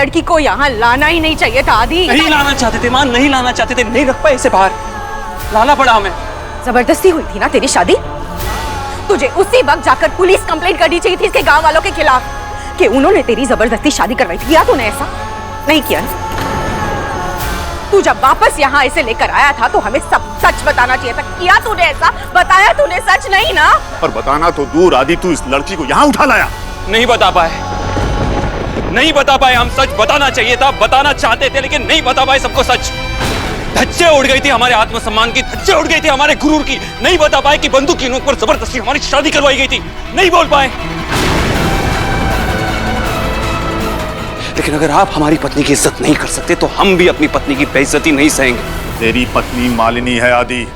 लड़की को यहाँ लाना ही नहीं चाहिए था आदि। नहीं लाना चाहते थे मां, नहीं लाना चाहते थे, नहीं रख पाए इसे बाहर, लाना पड़ा हमें। जबरदस्ती हुई थी ना तेरी शादी? तुझे उसी वक्त जाकर पुलिस कंप्लेंट करनी चाहिए थी इसके गांव वालों के खिलाफ कि उन्होंने तेरी जबरदस्ती शादी करवाई थी। किया तूने ऐसा? नहीं किया ना? तू जब वापस यहाँ इसे लेकर आया था तो हमें सब सच बताना चाहिए था। किया तूने ऐसा? बताया तूने सच नहीं ना? और बताना तो दूर आदि, तू इस लड़की को यहाँ उठा लाया। नहीं बता पाए, नहीं बता पाए। हम सच बताना चाहिए था, बताना चाहते थे लेकिन नहीं बता पाए सबको सच। धज्जे उड़ गई थी हमारे आत्मसम्मान की, धज्जे उड़ गई थी हमारे गुरूर की। नहीं बता पाए कि बंदूक की नोक पर जबरदस्ती हमारी शादी करवाई गई थी। नहीं बोल पाए। लेकिन अगर आप हमारी पत्नी की इज्जत नहीं कर सकते तो हम भी अपनी पत्नी की बेइज्जती नहीं सहेंगे। तेरी पत्नी मालिनी है आदि।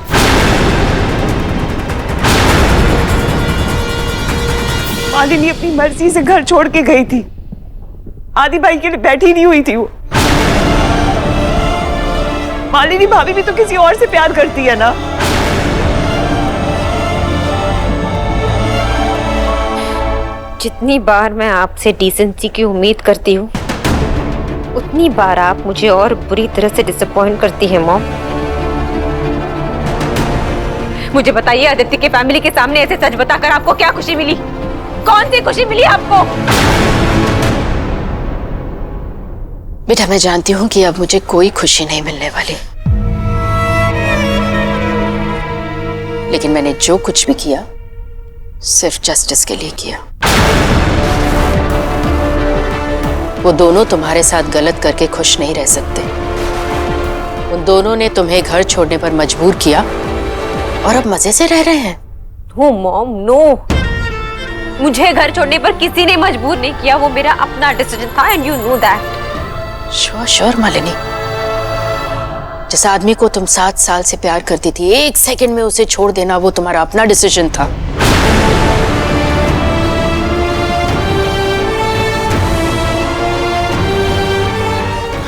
मालिनी अपनी मर्जी से घर छोड़ के गई थी, आदि भाई के लिए बैठी नहीं हुई थी वो। मालिनी भाभी भी तो किसी और से प्यार करती है ना। जितनी बार मैं आपसे डिसेंसी की उम्मीद करती हूँ उतनी बार आप मुझे और बुरी तरह से डिसअपॉइंट करती हैं मॉम। मुझे बताइए, आदित्य के फैमिली के सामने ऐसे सच बताकर आपको क्या खुशी मिली? कौन सी खुशी मिली आपको? बेटा मैं जानती हूँ कि अब मुझे कोई खुशी नहीं मिलने वाली, लेकिन मैंने जो कुछ भी किया सिर्फ जस्टिस के लिए किया। वो दोनों तुम्हारे साथ गलत करके खुश नहीं रह सकते। उन दोनों ने तुम्हें घर छोड़ने पर मजबूर किया और अब मजे से रह रहे हैं। नो मॉम नो, मुझे घर छोड़ने पर किसी ने मजबूर नहीं किया, वो मेरा अपना डिसीजन था and you know that. Sure Malini, जिस आदमी को तुम 7 साल से प्यार करती थी, 1 सेकंड में उसे छोड़ देना वो तुम्हारा अपना डिसीजन था।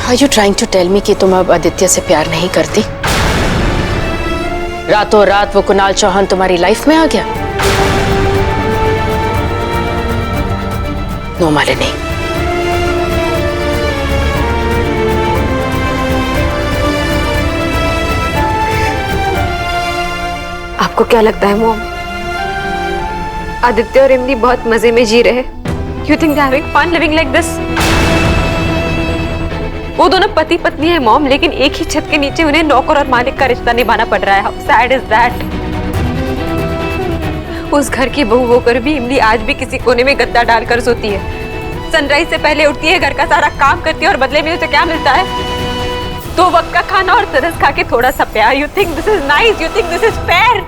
Are you trying to tell me कि तुम अब आदित्य से प्यार नहीं करती? रातों रात वो कुणाल चौहान तुम्हारी लाइफ में आ गया? नो मालिनी, आपको क्या लगता है मॉम, आदित्य और इमली बहुत मजे में जी रहे? You think they having fun living like this? वो दोनों पति पत्नी है मॉम, लेकिन एक ही छत के नीचे उन्हें नौकर और मालिक का रिश्ता निभाना पड़ रहा है। How sad is that? उस घर की बहू होकर भी इमली आज भी किसी कोने में गद्दा डालकर सोती है। सनराइज से पहले उठती है, घर का सारा काम करती है और बदले में उसे क्या मिलता है? 2 वक्त का खाना और तरस खा के थोड़ा सा प्यार। You think this is nice? You think this is fair?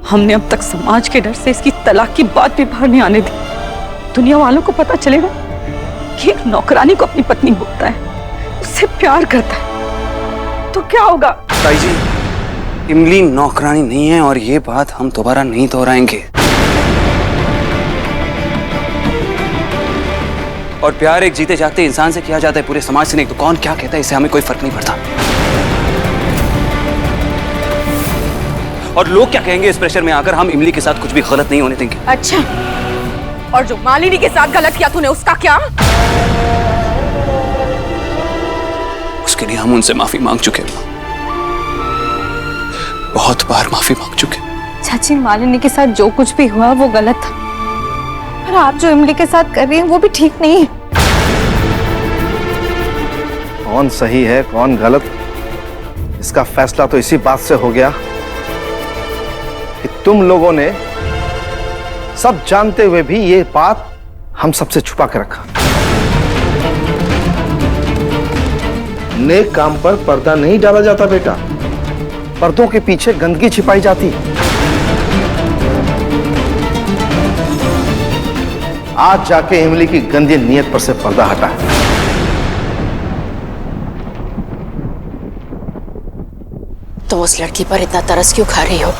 हमने अब तक समाज के डर से इसकी तलाक की बात भी बाहर नहीं आने दी। दुनिया वालों को पता चलेगा कि एक नौकरानी को अपनी पत्नी बोलता है, उससे प्यार करता है, तो क्या होगा? ताई जी, इमली नौकरानी नहीं है और ये बात हम दोबारा नहीं दोहराएंगे। और प्यार एक जीते जागते इंसान से किया जाता है, पूरे समाज से नहीं। तो कौन क्या कहता है इससे हमें कोई फर्क नहीं पड़ता। और लोग क्या कहेंगे इस प्रेशर में आकर हम इमली के साथ कुछ भी गलत नहीं होने देंगे। अच्छा, और जो मालिनी के साथ गलत किया तूने उसका क्या? उसके लिए हम उनसे माफी मांग चुके हैं, बहुत बार माफी मांग चुके। चाची, मालिनी के साथ जो कुछ भी हुआ वो गलत था, पर आप जो इमली के साथ कर रही हैं वो भी ठीक नहीं है। कौन सही है कौन गलत, इसका फैसला तो इसी बात से हो गया कि तुम लोगों ने सब जानते हुए भी ये बात हम सबसे छुपा के रखा। नेक काम पर पर्दा नहीं डाला जाता बेटा, पर्दों के पीछे गंदगी छिपाई जाती है। आज जाके इमली की गंदी नीयत पर से पर्दा हटा है। तुम उस लड़की पर इतना तरस क्यों खा रही हो?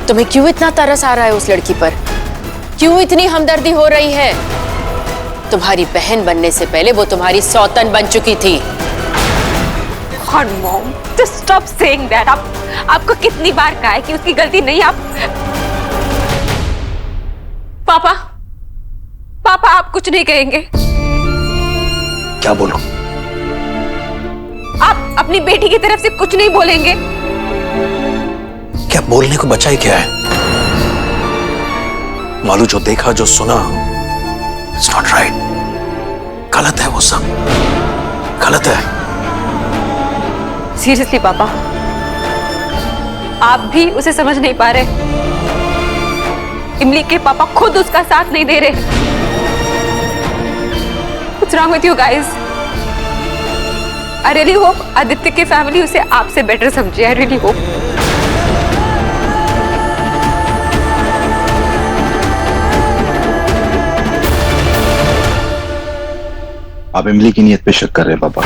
तुम्हें क्यों इतना तरस आ रहा है उस लड़की पर? क्यों इतनी हमदर्दी हो रही है? तुम्हारी बहन बनने से पहले वो तुम्हारी सौतन बन चुकी थी। Mom, just stop saying that. आपको कितनी बार कहा है कि उसकी गलती नहीं। आप पापा, पापा आप कुछ नहीं कहेंगे? क्या बोलूं? आप अपनी बेटी की तरफ से कुछ नहीं बोलेंगे? क्या बोलने को बचा ही क्या है? मालू जो देखा जो सुना, इट्स नॉट राइट। गलत है वो सब, गलत है। सीरियसली पापा, आप भी उसे समझ नहीं पा रहे। इमली के पापा खुद उसका साथ नहीं दे रहे। What's wrong with you guys? I really hope Aditya की फैमिली उसे आपसे बेटर समझे। I really hope. आप इमली की नीयत पे शक कर रहे हैं पापा।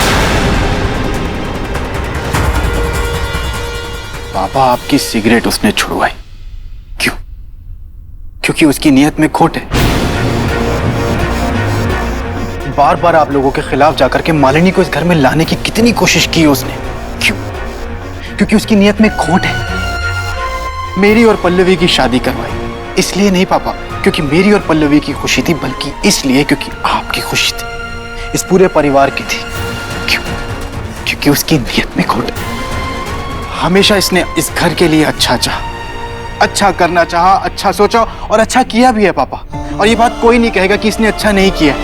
पापा आपकी सिगरेट उसने छुड़वाई, क्यों? क्योंकि उसकी नीयत में खोट है। बार बार आप लोगों के खिलाफ जाकर के मालिनी को इस घर में लाने की कितनी कोशिश की उसने, क्यों? क्योंकि उसकी नीयत में खोट है। मेरी और पल्लवी की शादी करवाई, इसलिए नहीं पापा क्योंकि मेरी और पल्लवी की खुशी थी, बल्कि इसलिए क्योंकि आपकी खुशी थी, इस पूरे परिवार की थी। क्यों? क्योंकि उसकी नीयत में खोट है। हमेशा इसने इस घर के लिए अच्छा चाहा, अच्छा करना चाहा, अच्छा सोचा और अच्छा किया भी है पापा। और ये बात कोई नहीं कहेगा कि इसने अच्छा नहीं किया।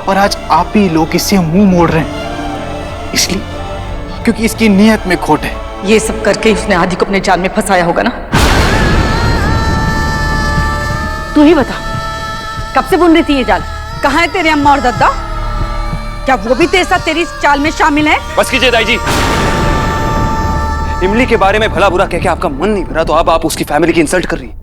और आज आप ही लोग इससे मुंह मोड़ रहे हैं, इसलिए क्योंकि इसकी नीयत में खोट है। ये सब करके उसने आदि को अपने जाल में फंसाया होगा ना? तू ही बता, कब से बुन रही थी ये जाल? कहाँ है तेरे अम्मा और दादा? क्या वो भी तेरे साथ तेरी इस चाल में शामिल है? बस कीजिए दाई जी। इमली के बारे में भला बुरा कह के आपका मन नहीं भरा, तो अब आप उसकी फैमिली की इंसल्ट कर रही हैं।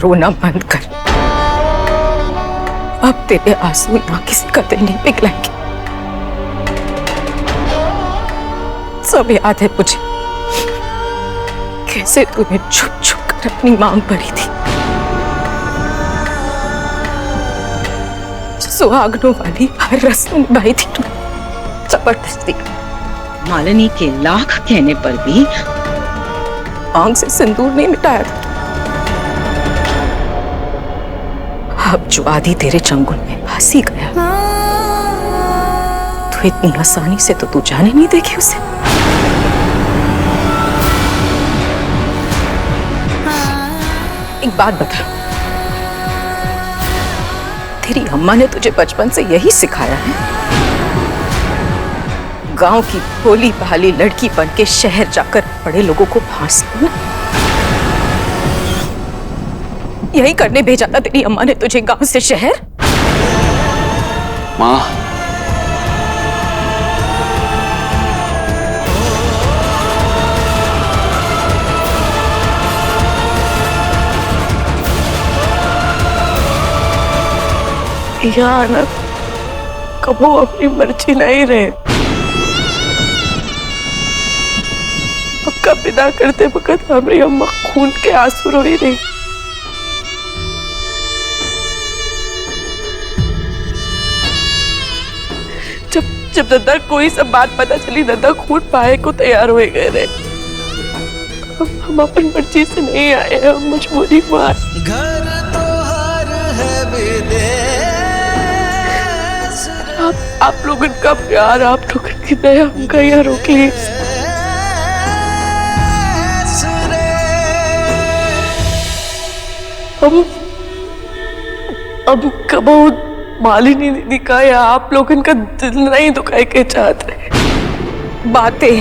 रोना बंद कर। अब तेरे आंसू यहाँ किसी का दिल नहीं पिघलाएंगे। सब याद है मुझे, कैसे तूने छुप छुप कर अपनी मांग भरी थी। सुहागनों वाली हर रस्म निभाई थी तूने जबरदस्ती। मालिनी के लाख कहने पर भी आंख से सिंदूर नहीं मिटाया था। अब जो आदि तेरे चंगुल में फंसी गया, तो इतनी आसानी से तो तू जाने नहीं देगी उसे। एक बात बता, तेरी अम्मा ने तुझे बचपन से यही सिखाया है? गांव की भोली भाली लड़की बन के शहर जाकर बड़े लोगों को फांस लो ना? यही करने भेजा था तेरी अम्मा ने तुझे गांव से शहर? माँ, यार ना कबो अपनी मर्जी नहीं रहे। अब विदा करते वक्त हमारी अम्मा खून के आंसू रो ही रही। जब दादा कोई सब बात पता चली, दादा खून पाए को तैयार हो गए रहे। हम अपन मर्जी से नहीं आए, हम मजबूरी में आए। घर तो हर है विदेश। आप लोगों का प्यार, आप लोगों की दया हमका यहाँ रोक ली। हम कबो मालिनी दीदी का या आप लोगों का दिल नहीं दुखाए के चाहते। बातें,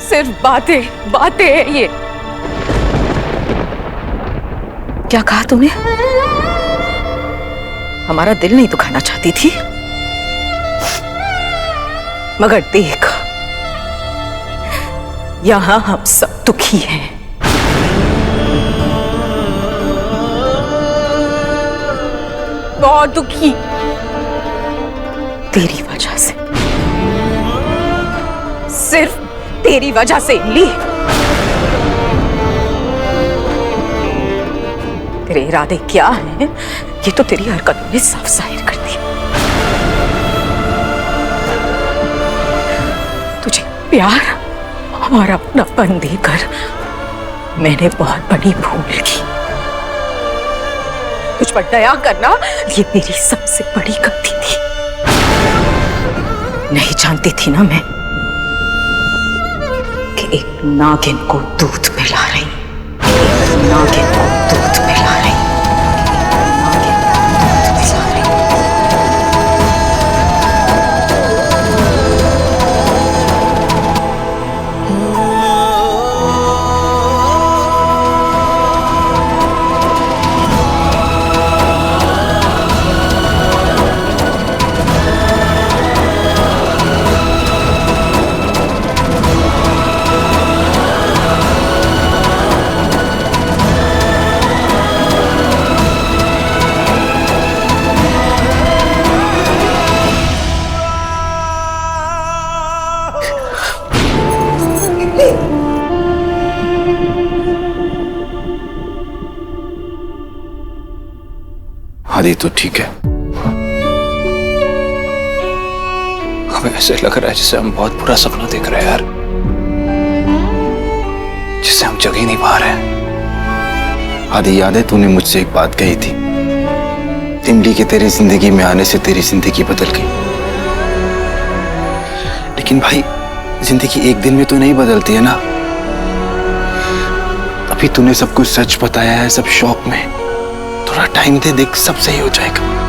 सिर्फ बातें बातें है ये। क्या कहा तूने? हमारा दिल नहीं दुखाना चाहती थी, मगर देख यहां हम सब दुखी हैं। बहुत दुखी, तेरी वजह से, सिर्फ तेरी वजह से। इमली, तेरे इरादे क्या हैं ये तो तेरी हरकतों ने साफ जाहिर कर दिया। प्यार और अपनापन देकर मैंने बहुत बड़ी भूल की। तुझ पर दया करना ये मेरी सबसे बड़ी गलती थी। नहीं जानती थी ना मैं कि एक नागिन को दूध पिला रही, एक नागिन को दूध पिला रही, नागिन को दूध पिला रही। आदि तो ठीक है। हमें ऐसे लग रहा है जैसे हम बहुत बुरा सपना देख रहे हैं यार, जिसे हम जग ही नहीं पा रहे हैं। आदि याद है तूने मुझसे एक बात कही थी, इमली के तेरी जिंदगी में आने से तेरी जिंदगी बदल गई। लेकिन भाई जिंदगी एक दिन में तो नहीं बदलती है ना। अभी तूने सब कुछ सच बताया है, सब शौक में। थोड़ा टाइम दे, देख सब सही हो जाएगा।